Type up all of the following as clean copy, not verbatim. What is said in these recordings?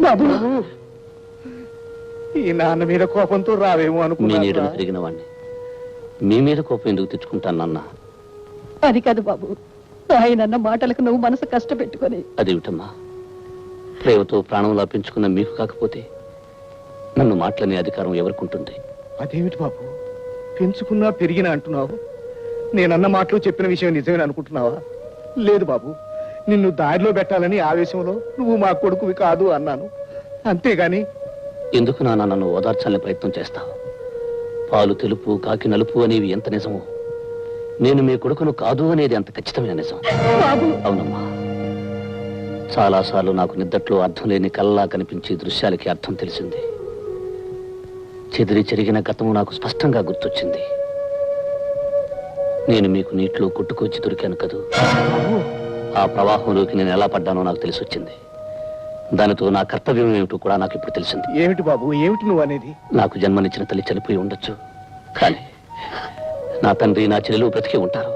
బాబు, ఈ నాన్న మీద కోపంతో రావేమో అనుకున్నా. తిరిగిన వాడిని మీ మీద కోపం ఎందుకు తెచ్చుకుంటాను నాన్న? అది కాదు బాబు, ఆయనన్న మాటలకు నువ్వు మనసు కష్టపెట్టుకొని. అదేమిటమ్మా, ప్రేమతో ప్రాణంలా పెంచుకున్న మీకు కాకపోతే నన్ను మాటలనే అధికారం ఎవరికుంటుంది? అదేమిటి బాబు, పెంచుకున్నా పెరిగినా అంటున్నావు? నేనన్న మాటలు చెప్పిన విషయం నిజమేనా అనుకుంటున్నావా? లేదు బాబు, నిన్ను దారిలో పెట్టాలని ఆవేశంలో నువ్వు మా కొడుకువి కాదు అన్నాను, అంతేగాని. ఎందుకు నాన్న నన్ను ఓదార్చాలని ప్రయత్నం చేస్తావు? పాలు తెలుపు కాకి నలుపు అనేవి ఎంత నిజమో, నేను మీ కొడుకును కాదు అనేది అంత ఖచ్చితమైన నిజం. అవునమ్మా, చాలాసార్లు నాకు నిద్దట్లో అర్థం లేని కళ్ళలా కనిపించే దృశ్యాలకి అర్థం తెలిసింది. చెదిరి చెరిగిన గతము నాకు స్పష్టంగా గుర్తొచ్చింది. నేను మీకు నీటిలో కొట్టుకొచ్చి దొరికాను కదూ, ఆ ప్రవాహంలోకి నేను ఎలా పడ్డానో నాకు తెలిసి వచ్చింది. దానితో నా కర్తవ్యం ఏమిటో కూడా నాకు ఇప్పుడు తెలిసింది. ఏమిటి బాబు, ఏమిటి నువ్వు అనేది? నాకు జన్మనిచ్చిన తల్లి చనిపోయి ఉండొచ్చు, కానీ నా తండ్రి నా చెల్లెలు బ్రతికి ఉంటారు.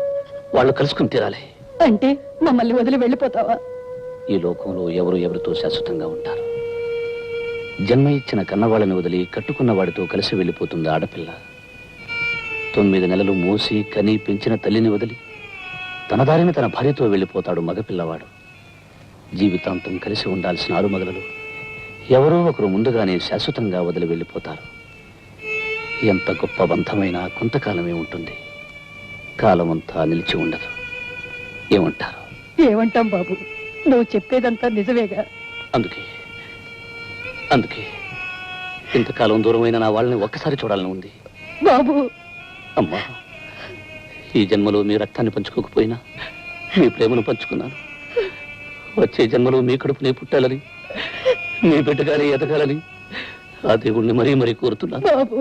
వాళ్ళు కలుసుకుని తీరాలి. అంటే మమ్మల్ని వదిలి వెళ్ళిపోతావా? ఈ లోకంలో ఎవరు ఎవరితో శాశ్వతంగా ఉంటారు. జన్మ ఇచ్చిన కన్నవాళ్ళని వదిలి కట్టుకున్న వాడితో కలిసి వెళ్ళిపోతుంది ఆడపిల్ల. 9 నెలలు మోసి కని పెంచిన తల్లిని వదిలి తన దారిని తన భార్యతో వెళ్ళిపోతాడు మగపిల్లవాడు. జీవితాంతం కలిసి ఉండాల్సిన ఆలుమగలలు ఎవరో ఒకరు ముందుగానే శాశ్వతంగా వదిలి వెళ్ళిపోతారు. ఎంత గొప్ప బంధమైనా కొంతకాలమే ఉంటుంది, కాలమంతా నిలిచి ఉండదు. ఏమంటారు? ఏమంటాం బాబు, నువ్వు చెప్పేదంతా నిజమేగా. అందుకే ఇంతకాలం దూరమైన నా వాళ్ళని ఒక్కసారి చూడాలని ఉంది. బాబు, అమ్మా, ఈ జన్మలో మీ రక్తాన్ని పంచుకోకపోయినా మీ ప్రేమను పంచుకున్నాను. వచ్చే జన్మలో మీ కడుపునే పుట్టాలని, మీ బిడ్డగానే ఎదగాలని ఆ దేవుణ్ణి మరీ మరీ కోరుతున్నాను. బాబు,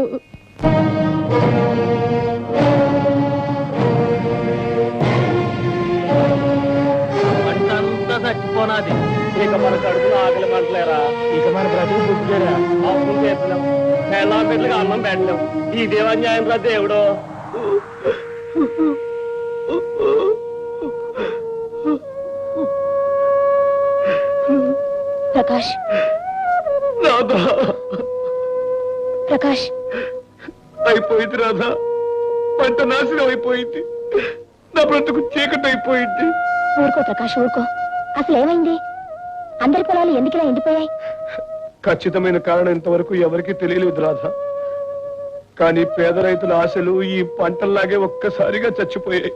చచ్చిపోనాది. ఇక మన కడుపులో ఆకలి మంటలేరా, ఇక మన బ్రతుకు పుట్టులేరా, అప్పులు చేస్తున్నాం, ఎలా బిడ్డలుగా అన్నం పెట్టలేం. ఈ దేవాన్యాయం రా దేవుడు. ప్రకాష్, రాధా ప్రకాష్, అయిపోయింది రాధా, పంట నాశనం అయిపోయింది, నా బ్రతుకు చీకటి అయిపోయింది. ఊరుకో ప్రకాష్, ఊరుకో. అసలు ఏమైంది? అందరి పొలాలు ఎందుకులా ఎండిపోయాయి? ఖచ్చితమైన కారణం ఇంతవరకు ఎవరికీ తెలియలేదు రాధ. కానీ పేద రైతుల ఆశలు ఈ పంటల్లాగే ఒక్కసారిగా చచ్చిపోయాయి.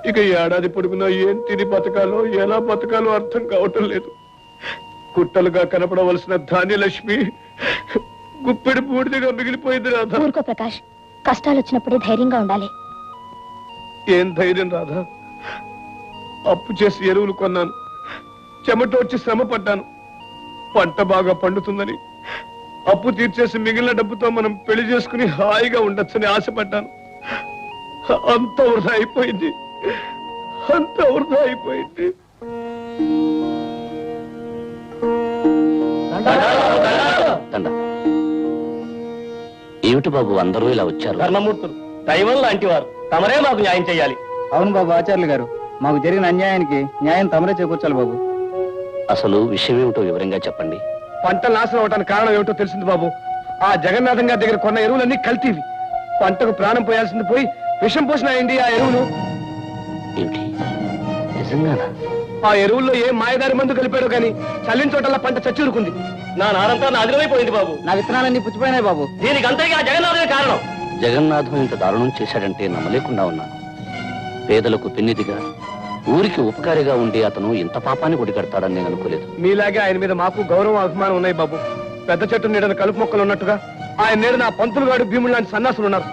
ఇక ఈ ఏడాది పొడుగునా ఏం తిని బతకాలో ఎలా బతకాలో అర్థం కావటం లేదు. కుట్టలుగా కనపడవలసిన ధాన్యలక్ష్మి గుప్పెడి బూడిదగా మిగిలిపోయింది రాధ. ఊరుకో ప్రకాష్, కష్టాలు వచ్చినప్పుడే ధైర్యంగా ఉండాలి. ఏం ధైర్యం రాధ? అప్పు చేసి ఎరువులు కొన్నాను, చెమటోడ్చి శ్రమ పడ్డాను. పంట బాగా పండుతుందని అప్పు తీర్చేసి మిగిలిన డబ్బుతో మనం పెళ్లి చేసుకుని హాయిగా ఉండొచ్చని ఆశపడ్డాను. అంత వృధా అయిపోయింది, అంత వృధా అయిపోయింది. ఏమిటి బాబు అందరూ ఇలా వచ్చారు? ధర్మమూర్తులు, దైవం లాంటి వారు, తమరే మాకు న్యాయం చేయాలి. అవును బాబు, ఆచార్యులు గారు, మాకు జరిగిన అన్యాయానికి న్యాయం తమరే చేకూర్చాలి బాబు. అసలు విషయం ఏమిటో వివరంగా చెప్పండి. పంటలు నాశనం అవడానికి కారణం ఏమిటో తెలిసింది బాబు. ఆ జగన్నాథం గారి దగ్గర కొన్న ఎరువులన్నీ కల్తీవి. పంటకు ప్రాణం పోయాల్సింది పోయి విషం పోషణయింది ఆ ఎరువులు. ఏంటి, నిజంగానా? ఆ ఎరువుల్లో ఏ మాయదారి మందు కలిపాడో గాని చల్లిన చోటల్లా పంట చచ్చూరుకుంది. నా నారంతా నాదిరమైపోయింది బాబు. నా విత్తనాలన్నీ పుచ్చిపోయినాయి బాబు. దీనికి అంతగా జగన్నాథమే కారణం. జగన్నాథం ఇంత దారుణం చేశాడంటే నమ్మలేకుండా ఉన్నాను. పేదలకు పెన్నిదిగా, ఊరికి ఉపకారిగా ఉండి అతను ఇంత పాపాన్ని కొడిగడతాడని నేను అనుకోలేదు. మీలాగే ఆయన మీద మాకు గౌరవం అభిమానం ఉన్నాయి బాబు. పెద్ద చెట్టు నీడన కలుపు మొక్కలు ఉన్నట్టుగా ఆయన నీడన పంతులు గాడు భీముడు లాంటి సన్నాసులు ఉన్నారు.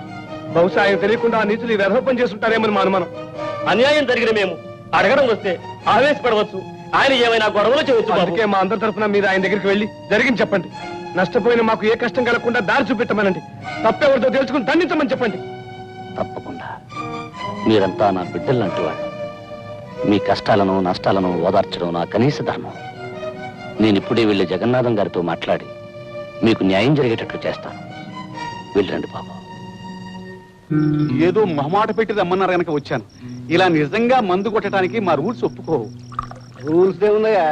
బహుశా ఆయన తెలియకుండా ఆ నీతులు వ్యర్థపం చేస్తుంటారేమని మా అనుమానం. అన్యాయం జరిగిన మేము అడగడం వస్తే ఆవేశపడవచ్చు, ఆయన ఏమైనా గొడవలు చేయవచ్చు. అందుకే మా అందరి తరఫున మీరు ఆయన దగ్గరికి వెళ్ళి జరిగింది చెప్పండి. నష్టపోయిన మాకు ఏ కష్టం కలగకుండా దారి చూపెట్టమనండి. తప్పెవరితో తెలుసుకుని దండించమని చెప్పండి. తప్పకుండా. మీరంతా నా బిడ్డలంటూ వాళ్ళు. మీ కష్టాలను నష్టాలను ఓదార్చడం నా కనీస ధర్మం. నేను ఇప్పుడే వెళ్ళి జగన్నాథం గారితో మాట్లాడి మీకు న్యాయం జరిగేటట్లు చేస్తాను. వెళ్ళండి బాబు. ఏదో మొహమాట పెట్టి రమ్మన్నారు కనుక వచ్చాను. ఇలా నిజంగా మందు కొట్టడానికి మా రూల్స్ ఒప్పుకోవు. రూల్స్ ఏమున్నాయా?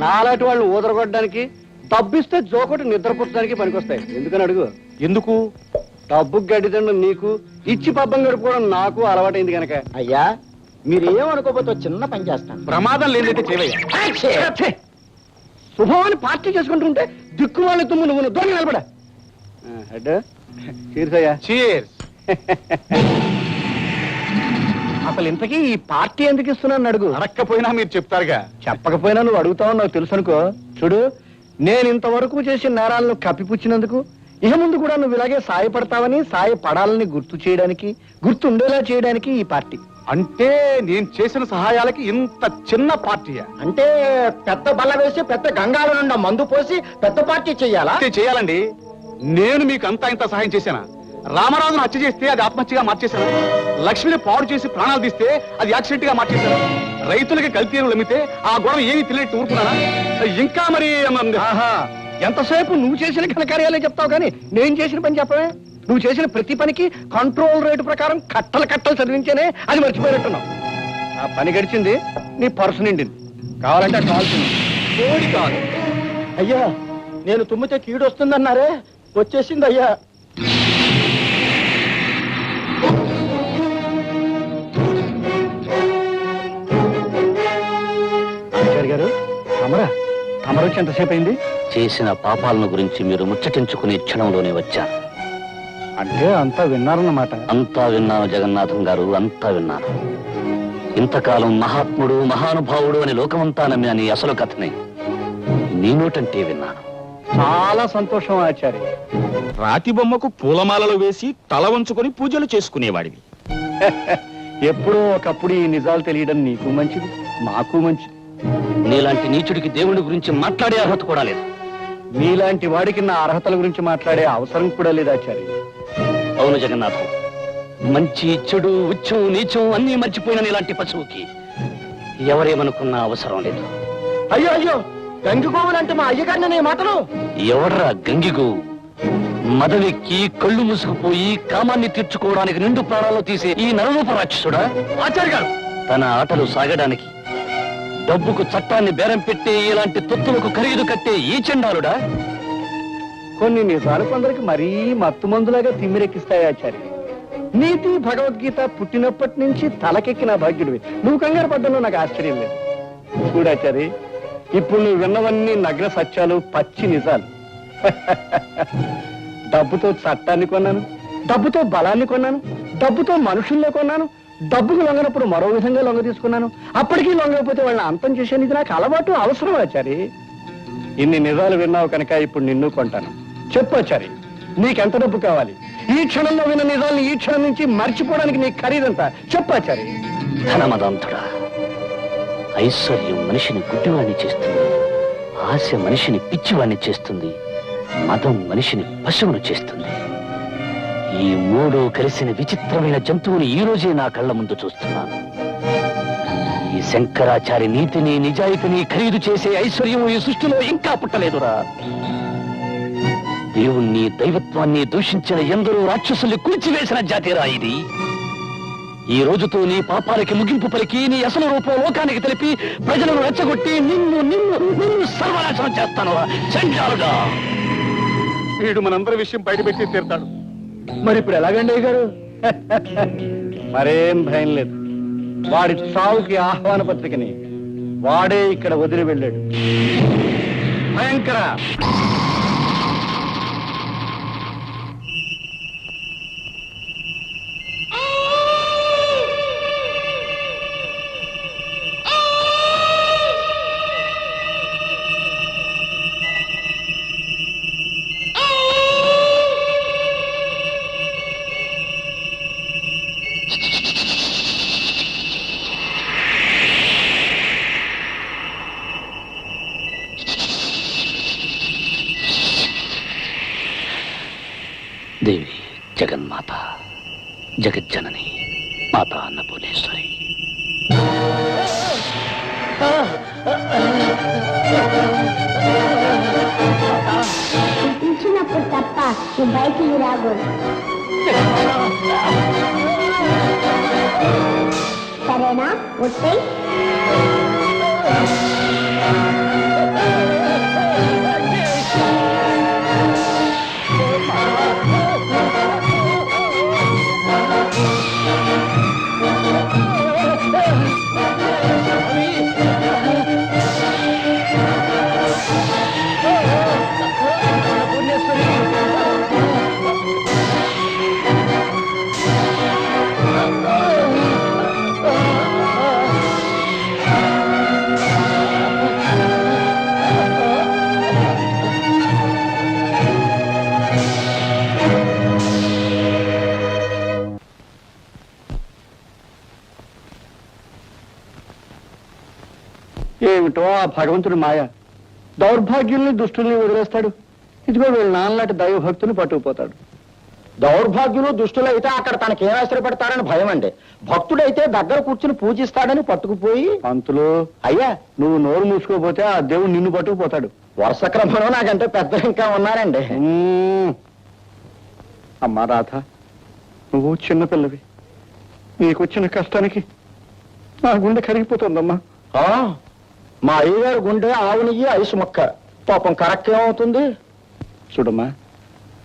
నాలాంటి వాళ్ళు ఊదరగొట్టడానికి, డబ్బిస్తే జోకొట్టి నిద్రపుచ్చడానికి పనికొస్తాయి. ఎందుకని అడుగు. ఎందుకు? డబ్బు గడ్డిదండం నీకు, ఇచ్చి పబ్బం గడుపుకోవడం నాకు అలవాటైంది కనుక. అయ్యా మీరు ఏమనుకోకపోతే చిన్న పని చేస్తాను. ప్రమాదం లేదైతే చేయవయ్యా. శుభమని పార్టీ చేసుకుంటుంటే దిక్కుమాలి తుమ్ము నువ్వు దూరం నిలబడా. హెడ్ చీర్సయ్యా. Cheers. అసలు ఇంతకీ ఈ పార్టీ ఎందుకు ఇస్తున్నాను అడుగు. అడక్కపోయినా మీరు చెప్తారుగా. చెప్పకపోయినా నువ్వు అడుగుతావు నాకు తెలుసు అనుకో. చూడు, నేను ఇంతవరకు చేసిన నేరాలను కప్పిపుచ్చినందుకు ఇక ముందు కూడా నువ్వు ఇలాగే సాయపడతావని, సాయపడాలని గుర్తు చేయడానికి, గుర్తుండేలా చేయడానికి ఈ పార్టీ. అంటే నేను చేసిన సహాయాలకి ఇంత చిన్న పార్టీయా? అంటే పెద్ద బల్ల వేసి పెద్ద గంగాల నుండి మందు పోసి పెద్ద పార్టీ చెయ్యాలా? చేయాలండి. నేను మీకు అంతా ఇంత సహాయం చేశానా? రామరాజును హత్య చేస్తే అది ఆత్మహత్యగా మార్చేశాను. లక్ష్మిని పాడు చేసి ప్రాణాలు తీస్తే అది యాక్సిడెంట్ గా మార్చేశాను. రైతులకి కల్తీ ఎరువులు అమ్మితే ఆ గొడవ ఏమీ తెలియట్టు ఊరుకున్నానా? ఇంకా మరి ఆహా, ఎంతసేపు నువ్వు చేసిన ఘనకార్యాలే చెప్తావు కానీ నేను చేసిన పని చెప్పవే. నువ్వు చేసిన ప్రతి పనికి కంట్రోల్ రేటు ప్రకారం కట్టలు కట్టలు చదివించేనే అది మర్చిపోయినట్టున్నావు. ఆ పని గడిచింది, నీ పర్సు నిండింది. కావాలంటే కావాల్సింది కోడి కాదు అయ్యా. నేను తుమ్మితే కీడు వస్తుందన్నారే, వచ్చేసింది అయ్యా. ఆచార్య గారు, తమరొచ్చి ఎంతసేపు అయింది? చేసిన పాపాలను గురించి మీరు ముచ్చటించుకునే క్షణంలోనే వచ్చాను. అంటే అంతా విన్నారన్నమాట. అంతా విన్నాను జగన్నాథం గారు, అంతా విన్నాను. ఇంతకాలం మహాత్ముడు, మహానుభావుడు అని లోకమంతా నమ్మిన నీ అసలు కథని నీ నోటంటే విన్నాను. చాలా సంతోషం ఆచార్య. రాతి బొమ్మకు పూలమాలలు వేసి తల వంచుకొని పూజలు చేసుకునేవాడివి. ఎప్పుడో ఒకప్పుడు ఈ నిజాలు తెలియడం నీకు మంచిది, మాకు మంచిది. నీలాంటి నీచుడికి దేవుడి గురించి మాట్లాడే అర్హత కూడా లేదు. నీలాంటి వాడికి నా అర్హతల గురించి మాట్లాడే అవసరం కూడా లేదు ఆచార్య. అవును జగన్నాథం, మంచి చెడు ఉచ్చం నీచం అన్నీ మర్చిపోయిన నీలాంటి పశువుకి ఎవరేమనుకున్న అవసరం లేదు. అయ్యో అయ్యో, గంగిగోవులంటే మా అయ్యగారిని నీ మాటలు. ఎవడ్రా గంగిగు? మదవెక్కి కళ్ళు మూసుకుపోయి కామాన్ని తీర్చుకోవడానికి నిండు ప్రాణాలు తీసే ఈ నరరూప రాక్షసుడా? ఆచార్య గారు, తన ఆటలు సాగడానికి డబ్బుకు చట్టాన్ని బేరం పెట్టి ఇలాంటి తొత్తులకు ఖరీదు కట్టే ఈ చండాలుడా? కొన్ని నిజాలు కొందరికి మరీ మత్తు మందులాగా తిమ్మిరెక్కిస్తాయి ఆచార్య. నీతి భగవద్గీత పుట్టినప్పటి నుంచి తలకెక్కిన భాగ్యుడివి. నువ్వు కంగారు పడ్డంలో నాకు ఆశ్చర్యం లేదు. చూడాచారి, ఇప్పుడు నువ్వు విన్నవన్నీ నగ్న సత్యాలు, పచ్చి నిజాలు. డబ్బుతో చట్టాన్ని కొన్నాను, డబ్బుతో బలాన్ని కొన్నాను, డబ్బుతో మనుషుల్లో కొన్నాను. డబ్బుకు లొంగనప్పుడు మరో విధంగా లొంగ తీసుకున్నాను. అప్పటికీ లొంగకపోతే వాళ్ళని అంతం చేసేది ఇది నాకు అలవాటు, అవసరం ఆచారి. ఇన్ని నిజాలు విన్నావు కనుక ఇప్పుడు నిన్ను కొంటాను. చెప్పు ఆచారి, నీకెంత డబ్బు కావాలి? ఈ క్షణంలో విన్న నిజాలను ఈ క్షణం నుంచి మర్చిపోవడానికి నీ ఖరీదంతా చెప్పు ఆచారి. ధనమదంతుడా, ఐశ్వర్యం మనిషిని గుడ్డివాణ్ణి చేస్తుంది, ఆశ మనిషిని పిచ్చివాణ్ణి చేస్తుంది, మదం మనిషిని పశువును చేస్తుంది. ఈ మూడు కలిసిన విచిత్రమైన జంతువుని ఈ రోజే నా కళ్ళ ముందు చూస్తున్నాను. ఈ శంకరాచారి నీతిని నిజాయితీని ఖరీదు చేసే ఐశ్వర్యం ఈ సృష్టిలో ఇంకా పుట్టలేదురా. దేవుణ్ణి దైవత్వాన్ని దూషించిన ఎందరో రాక్షసుల్ని కూల్చివేసిన జాతిరా ఇది. ఈ రోజుతో నీ పాపాలకి ముగింపు పలికి నీ అసలు రూపం లోకానికి తెలిపి ప్రజలను రెచ్చగొట్టి నిన్ను నిన్ను నిన్ను సర్వనాశనం చేస్తాను చండాలుగా. వీడు మనందరి విషయం బయటపెట్టి తీరుతాడు. మరి ఇప్పుడు ఎలాగండి గారు? మరేం భయం లేదు. వాడి చావుకి ఆహ్వాన పత్రికని వాడే ఇక్కడ వదిలి వెళ్ళాడు. భయంకర దేవి జగన్మాత, జగజ్జనని, మాతా అన్నపూర్ణేశ్వరి. ఇచ్చినప్పుడు తప్ప నువ్వు బయటికి రాకూడదు. సరేనా? ఒట్టే ఏమిటో ఆ భగవంతుడి మాయ, దౌర్భాగ్యుల్ని దుష్టుల్ని వదిలేస్తాడు. ఇదిగో వీళ్ళ నాన్నలాంటి దైవభక్తుని పట్టుకుపోతాడు. దౌర్భాగ్యులు దుష్టులు అయితే అక్కడ తనకేం ఆశ్రయపడతారని భయం అండి. భక్తుడైతే దగ్గర కూర్చుని పూజిస్తాడని పట్టుకుపోయి, పంతులు అయ్యా నువ్వు నోరు మూసుకోపోతే ఆ దేవుడు నిన్ను పట్టుకుపోతాడు. వరుస క్రమంలో నాకంటే పెద్ద ఇంకా ఉన్నారండి. అమ్మా రాధ, నువ్వు చిన్నపిల్లవి, నీకొచ్చిన కష్టానికి నా గుండె కరిగిపోతుందమ్మా. ఆ, మా అయ్యగారు గుండె ఆవు నెయ్యి ఐసు మొక్క, పాపం కరెక్ట్ ఏమవుతుంది? చూడమ్మా,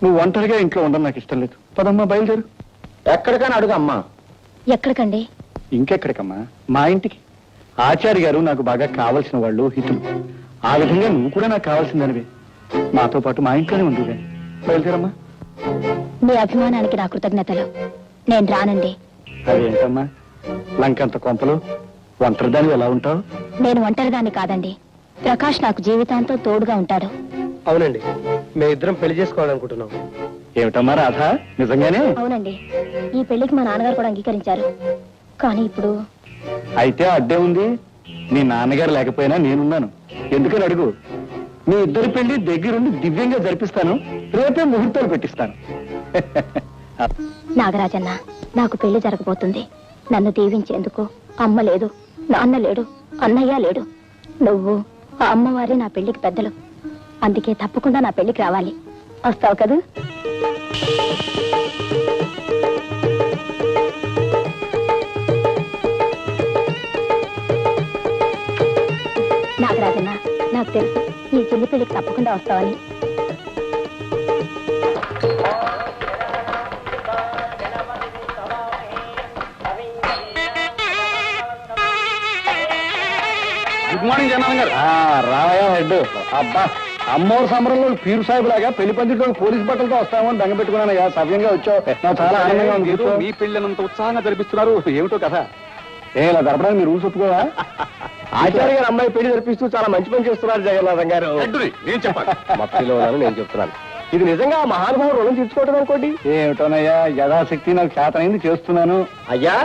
నువ్వు ఒంటరిగా ఇంట్లో ఉండడం నాకు ఇష్టం లేదు. పదమ్మా బయలుదేరు. ఎక్కడికైనా అడుగమ్మా. ఎక్కడికండి? ఇంకెక్కడికమ్మా, మా ఇంటికి. ఆచార్య గారు నాకు బాగా కావలసిన వాళ్ళు, హితులు. ఆ విధంగా నువ్వు కూడా నాకు కావాల్సిందనివే. మాతో పాటు మా ఇంట్లోనే ఉండుగా. బయలుదేరమ్మా. మీ అభిమానానికి నా కృతజ్ఞతలు. నేను రానండి. అదేంటమ్మా, లంకంత కొంపలు ఒంటరిదాన్ని ఎలా ఉంటావు? నేను ఒంటరిదాన్ని కాదండి. ప్రకాష్ నాకు జీవితాంతం తోడుగా ఉంటాడు. అవునండి, మేమిద్దరం పెళ్లి చేసుకోవాలనుకుంటున్నాం. ఏమిటమ్మా రాధ, నిజంగానే? అవునండి, ఈ పెళ్లికి మా నాన్నగారు కూడా అంగీకరించారు. కానీ ఇప్పుడు అయితే అడ్డే ఉంది. నీ నాన్నగారు లేకపోయినా నేనున్నాను. ఎందుకని అడుగు. మీ ఇద్దరి పెళ్లి దగ్గరుండి దివ్యంగా జరిపిస్తాను. రేపే ముహూర్తాలు పెట్టిస్తాను. నాగరాజన్న, నాకు పెళ్లి జరగబోతుంది. నన్ను దీవించేందుకు అమ్మ లేదు, నాన్న లేడు, అన్నయ్య లేడు. నువ్వు ఆ అమ్మవారే నా పెళ్లికి పెద్దలు. అందుకే తప్పకుండా నా పెళ్లికి రావాలి. వస్తావు కదూ? నాగరాజన్న, నాకు తెలుసు ఈ చెల్లి పెళ్లికి తప్పకుండా వస్తావని. గుడ్ మార్నింగ్ జనార్దన్ గారు. రావయ్యా హెడ్. అబ్బా, అమ్మోరు సంబరంలో పీరు సాహిబ్ లాగా పెళ్లి పందిట్లో పోలీస్ బట్టలతో వస్తామని దంగ పెట్టుకున్నానయ్యా. సవ్యంగా వచ్చావు. నాకు చాలా ఆనందంగా ఉంది. మీ పెళ్ళినంత ఉత్సాహంగా జరిపిస్తున్నారు, ఏమిటో కదా. ఇలా జరపడానికి మీరు రూల్స్ ఒప్పుకోవా? ఆచార్య గారు అమ్మాయి పెళ్లి జరిపిస్తూ చాలా మంచి పని చేస్తున్నారు జగన్నాథం గారు. నేను చెప్పాలి. మత్తిలో ఉన్నాను, నేను చెప్తున్నాను. ఇది నిజంగా మహానుభావం రుణం తీర్చుకోవడం అనుకోండి. ఏమిటోనయ్యా, యథాశక్తి నాకు చేతనైంది చేస్తున్నాను. అయ్యా,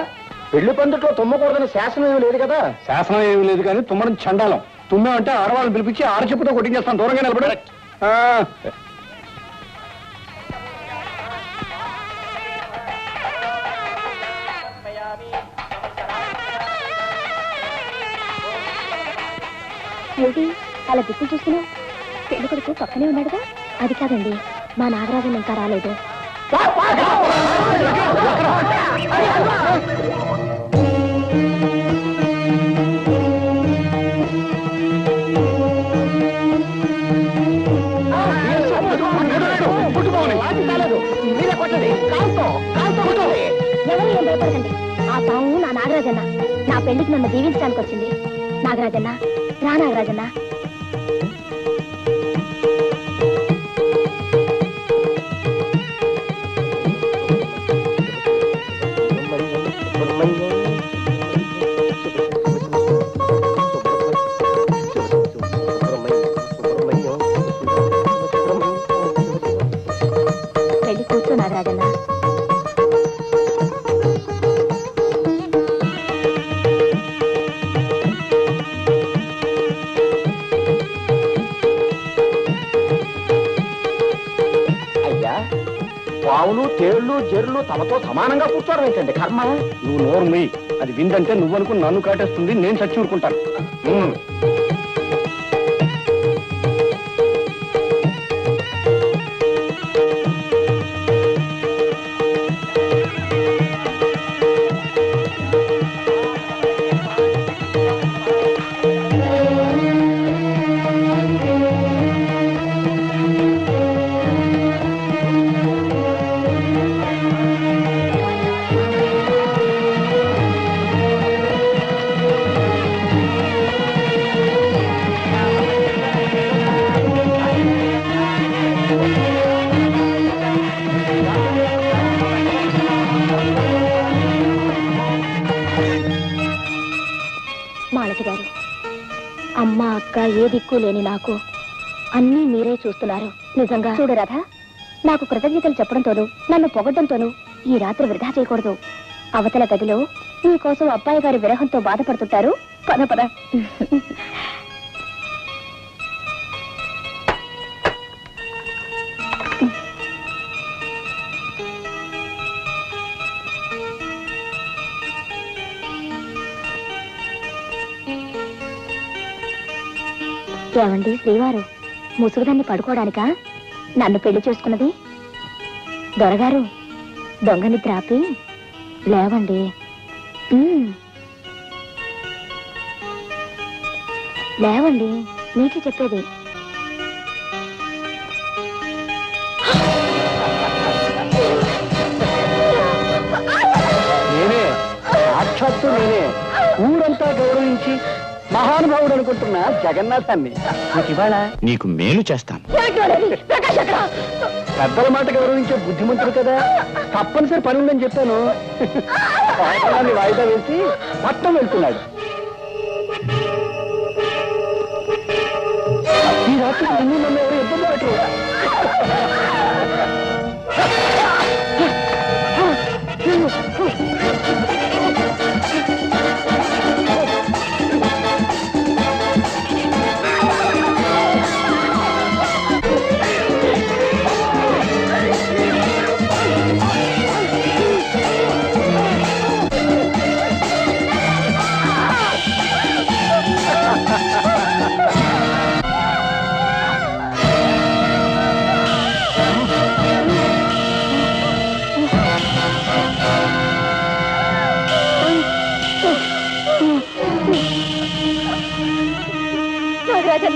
పెళ్లి పందిట్లో తుమ్మకూడదని శాసనం ఏమీ లేదు కదా. శాసనం ఏమీ లేదు కానీ తుమ్మడం చండాలం. తుమ్మామంటే ఆడవాళ్ళని పిలిపించి ఆడచెప్పుతో కొట్టించేస్తాను. దూరంగా నిలబడి. ఏంటి అలా దిక్కులు చూస్తున్నావు? పెళ్లి కొడుకు పక్కనే ఉన్నాడుగా. అది కాదండి, మా నాగరాజన్ ఇంకా రాలేదు. ఎవరు ఏం భయపడకండి. ఆ పాము నా నాగరాజన్న. నా పెళ్లికి నన్ను దీవించడానికి వచ్చింది. నాగరాజన్న, రా నాగరాజన్న. వెళ్ళి కూర్చో నాగరాజన్న. అయ్యా, పావులు తేళ్లు జెర్లు తమతో సమానంగా కూర్చోవడం ఏంటండి కర్మ? నువ్వు నోరు మొయ్యి. అది విందంటే నువ్వు అనుకుని నన్ను కాటేస్తుంది. నేను చచ్చి ఊరుకుంటాను. మాలతి గారు, అమ్మ అక్క ఏ దిక్కు లేని నాకు అన్నీ మీరే చూస్తున్నారు. నిజంగా చూడు రాధా, నాకు కృతజ్ఞతలు చెప్పడంతోనూ నన్ను పొగడ్డంతోనూ ఈ రాత్రి వృధా చేయకూడదు. అవతల గదిలో మీకోసం అబ్బాయి గారి విరహంతో బాధపడుతుంటారు. పద పద. ఏమండి శ్రీవారు ముసుగుదాన్ని పడుకోవడానికా నన్ను పెళ్లి చేసుకున్నది? దొరగారు దొంగని త్రాపి లేవండి. లేవండి, నీకే చెప్పేది. నేనే, సాక్షాత్తు నేనే, ఊరంతా గౌరవించి మహానుభావుడు అనుకుంటున్న జగన్నాథాన్ని నీకు ఇవాళ నీకు మేలు చేస్తాను. పెద్దల మాట గౌరవించే బుద్ధిమంతుడు కదా, తప్పనిసరి పని ఉందని చెప్పాను. సాయంత్రాన్ని వాయిదా వేసి పట్నం వెళ్తున్నాడు. ఈ రాత్రి నిన్ను నన్ను ఎవరు ఇబ్బంది పెట్టరు. నాగరాజన్నా,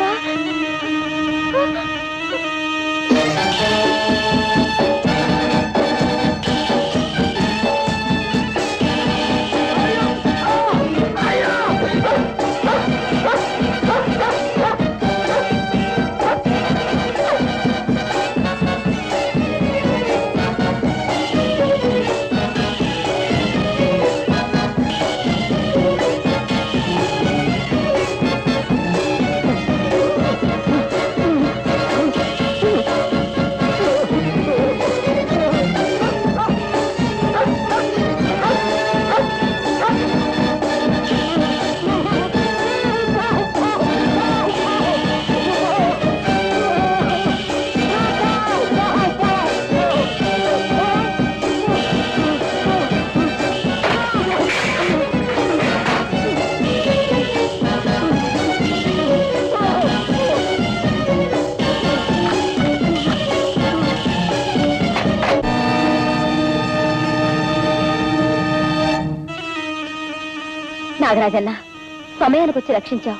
నాగరాజన్న సమయానికి వచ్చి రక్షించావు.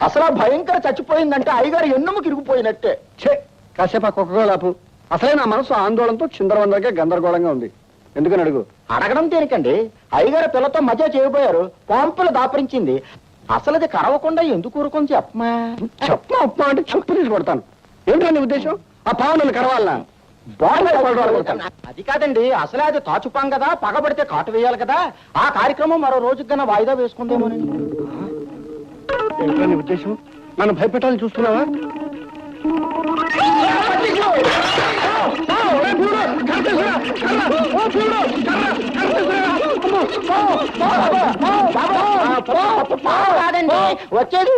అసలు ఆ భయంకర చచ్చిపోయిందంటే అయ్యగారు ఎన్నుముకి ఇరిగిపోయినట్టే. కాసేపు ఆ కుక్కగోలాపు. అసలే నా మనసు ఆందోళనతో చిందరవందరగా గందరగోళంగా ఉంది. ఎందుకని అడుగు. అడగడం దేనికండి, అయ్యగారు పిల్లతో మధ్య చేయబోయారు, పాంపులు దాపరించింది. అసలు అది కరవకుండా ఎందుకు ఊరుకొని చెప్పమా. చెప్పమా ఉప్మా అంటే చెప్పు తీసి కొడతాను. ఏంటో నీ ఉద్దేశం? ఆ పావు నన్ను కరవాలనా? అది కాదండి, అసలే అది తాచుపాం కదా, పగబడితే కాటు వేయాలి కదా. ఆ కార్యక్రమం మరో రోజుకి కన్నా వాయిదా వేసుకుందేమోనండి. ఏంటో నీ ఉద్దేశం? నన్ను భయపెట్టాలని చూస్తున్నావా? కాదండి వచ్చేది.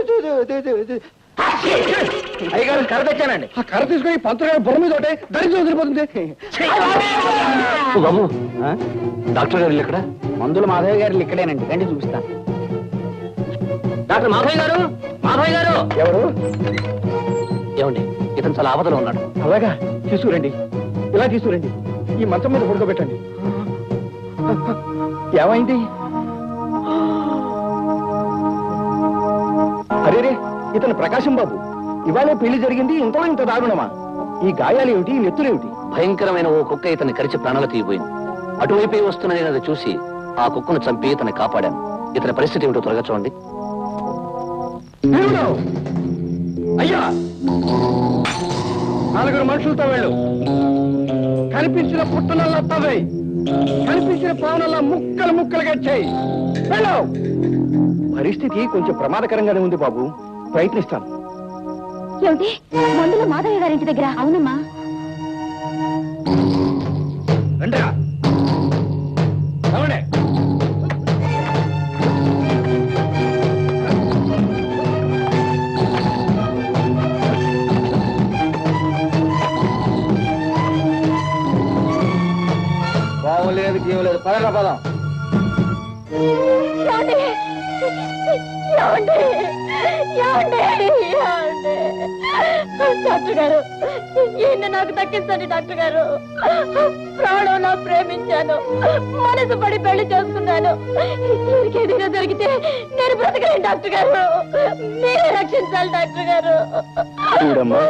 అయ్యగారు కర్ర తెచ్చానండి. ఆ కర్ర తీసుకుని పంతులు గారు బొమ్మ మీద ఒకటే దరిద్రం వదిలిపోతుంది. బాబు, డాక్టర్ గారు ఇక్కడ? మందులు మాధవ్ గారు ఇక్కడేనండి, రండి చూపిస్తాను. డాక్టర్ మాధవ్ గారు, మాధవ్ గారు. ఎవరు? ఏమండి, ఇతను చాలా ఆపదలో ఉన్నాడు. అలాగా, తీసుకురండి. ఇలా తీసుకురండి. ఈ మంచం మీద పడుకోబెట్టండి. ఏమైంది? అరేరే, ఇతను ప్రకాశం బాబు. ఇవాళే పెళ్లి జరిగింది, ఇంతలో ఇంత దారుణమా? ఈ గాయాలు ఏమిటి, ఈ నెత్తులేమిటి? భయంకరమైన ఓ కుక్క ఇతన్ని కరిచి ప్రాణాలు తీయబోయింది. అటువైపే వస్తున్నది చూసి ఆ కుక్కను చంపి ఇతన్ని కాపాడాను. ఇతని పరిస్థితి ఏమిటో త్వరగా చూడండి. అయ్యా, 4 మనుషులతో వెళ్ళు. కనిపించిన పుట్టనల్లా తవ్వేయి, కనిపించిన పావునల్లా ముక్కలు ముక్కలుగా చేయి. వెళ్ళు. పరిస్థితి కొంచెం ప్రమాదకరంగానే ఉంది బాబు, ప్రయత్నిస్తాను. ఏమిటి మందుల మాధవి గారింటి దగ్గర? అవునమ్మా. రండిరా. రావండి. బాగులేదు, గీయలేదు. పదరా పదం. ఏమండి? ఏమండి? ఏమండి? ఏమండి? డాక్టర్ గారు, ఈయన్ని నాకు దక్కించండి డాక్టర్ గారు. ప్రాణంలో ప్రేమించాను, మనసు పడి పెళ్లి చేసుకున్నాను. ఈయనకి ఏదైనా దొరికితే నేను బ్రతకలేను డాక్టర్ గారు. మీరే రక్షించాలి డాక్టర్ గారు. చూడమ్మా,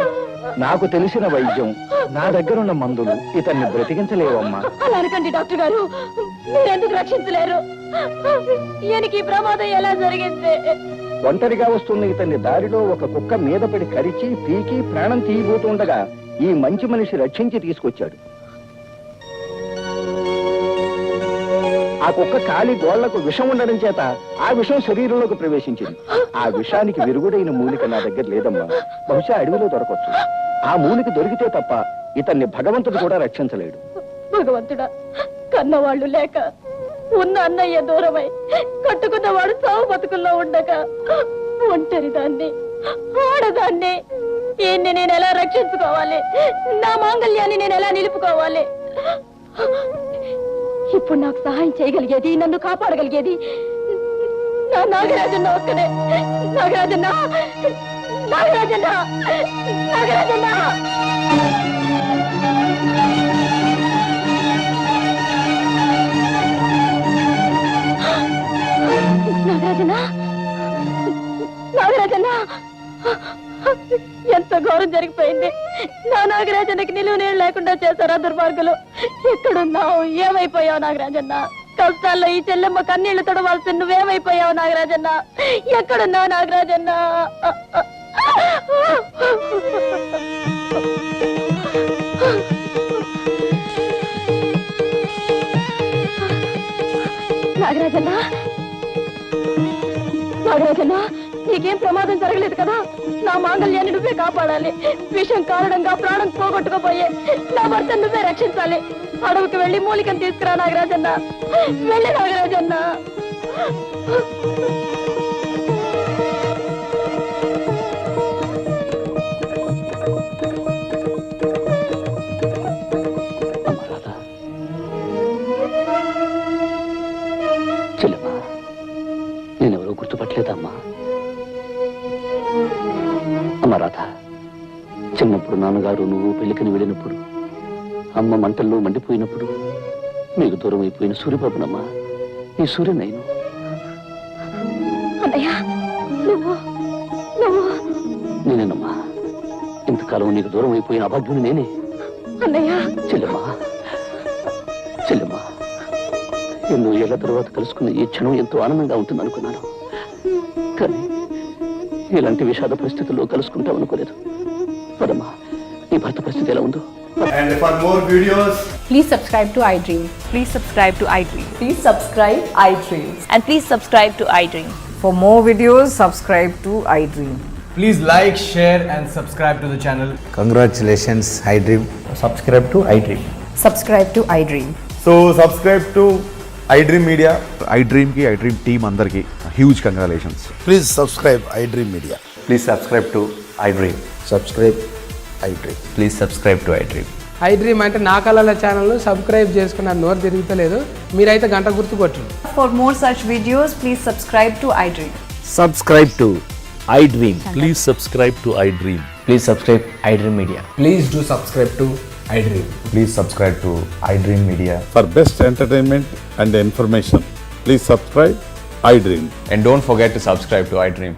నాకు తెలిసిన వైద్యం, నా దగ్గర ఉన్న మందులు ఇతన్ని బ్రతికించలేవమ్మా. అలా అనకండి డాక్టర్ గారు, మీరెందుకు రక్షించలేరు? ఈయనకి ఈ ప్రమాదం ఎలా జరిగింది? ఒంటరిగా వస్తున్న ఇతన్ని దారిలో ఒక కుక్క మీద పడి కరిచి పీకి ప్రాణం తీయబోతుండగా ఈ మంచి మనిషి రక్షించి తీసుకొచ్చాడు. ఆ కుక్క కాలి గోళ్లకు విషం ఉండడం చేత ఆ విషం శరీరంలోకి ప్రవేశించింది. ఆ విషానికి విరుగుడైన మూలిక నా దగ్గర లేదమ్మా. బహుశా అడవిలో దొరకచ్చు. ఆ మూలిక దొరికితే తప్ప ఇతన్ని భగవంతుడు కూడా రక్షించలేడు. భగవంతుడా, కన్నవాళ్ళు లేక ఉన్న అన్నయ్య దూరమై కట్టుకున్నవాడు సావు బతుకుల్లో ఉండగా ఒంటరి దాన్ని, ఆడదాన్ని, ఈయన్ని నేను ఎలా రక్షించుకోవాలి? నా మాంగళ్యాన్ని నేను ఎలా నిలుపుకోవాలి? ఇప్పుడు నాకు సహాయం చేయగలిగేది, నన్ను కాపాడగలిగేది నా నాగరాజన్న ఒక్కనే. నాగరాజన్న, నాగరాజన్న, నాగరాజన్న. నాగరాజన్న, నాగరాజన్న, ఎంత ఘోరం జరిగిపోయింది. నా నాగరాజన్నకి నిలువ నీళ్ళు లేకుండా చేశారా దుర్మార్గులు? ఎక్కడున్నావు? ఏమైపోయావు నాగరాజన్న? కష్టాల్లో ఈ చెల్లెమ్మ కన్నీళ్లు తొడవాల్సి నువ్వేమైపోయావు నాగరాజన్న? ఎక్కడున్నావు నాగరాజన్న? నాగరాజన్న, నాగరాజన్న, నీకేం ప్రమాదం జరగలేదు కదా? నా మాంగళ్యాన్ని నువ్వే కాపాడాలి. విషం కారణంగా ప్రాణం పోగొట్టుకోపోయే నా భర్త నువ్వే రక్షించాలి. అడవికి వెళ్ళి మూలికను తీసుకురా నాగరాజన్న. వెళ్ళి నాగరాజన్న. చెల్లెమ్మా, నేనెవరో గుర్తుపట్టలేదమ్మా. అమ్మ రాధ, చిన్నప్పుడు నాన్నగారు నువ్వు పెళ్లికని వెళ్ళినప్పుడు, అమ్మ మంటల్లో మండిపోయినప్పుడు నీకు దూరం అయిపోయిన సూర్యబాబునమ్మా. నీ సూర్యనైను. అన్నయ్య, నువ్వు నువ్వు నేనేనమ్మా. ఇంతకాలం నీకు దూరం అయిపోయిన అభాగ్యుని నేనే. అన్నయ్య. చెల్లెమ్మా, చెల్లెమ్మా, ఎన్నో ఏళ్ల తర్వాత కలుసుకున్న ఈ క్షణం ఎంతో ఆనందంగా ఉంటుంది అనుకున్నాను. కానీ ఇలాంటి విషాద పరిస్థితుల్లో కలుసుకుంటాం అనుకోలేదు. పదమ్మా, నీ భర్త పరిస్థితి ఎలా ఉందో. And for more videos, Please subscribe to iDream. Please subscribe to iDream. Please subscribe iDream. And please subscribe to iDream. For more videos, subscribe to iDream. please like, share and subscribe to the channel. Congratulations, iDream. Subscribe to iDream. Subscribe to iDream. So subscribe to iDream Media. iDream ki iDream team andarki huge congratulations. Please subscribe iDream Media. Please subscribe to iDream. Subscribe iDream. Please subscribe to iDream. iDream అంటే నా కళల channel subscribe చేసుకున్న నోరు తిరుగుతలేదు. మీరైతే గంట గుర్తు కొట్టండి. For more such videos, please subscribe to iDream. Subscribe to iDream. Please subscribe to iDream. Please subscribe iDream Media. Please do subscribe to iDream. Please subscribe to iDream Media. For best entertainment and information, please subscribe iDream. And don't forget to subscribe to iDream.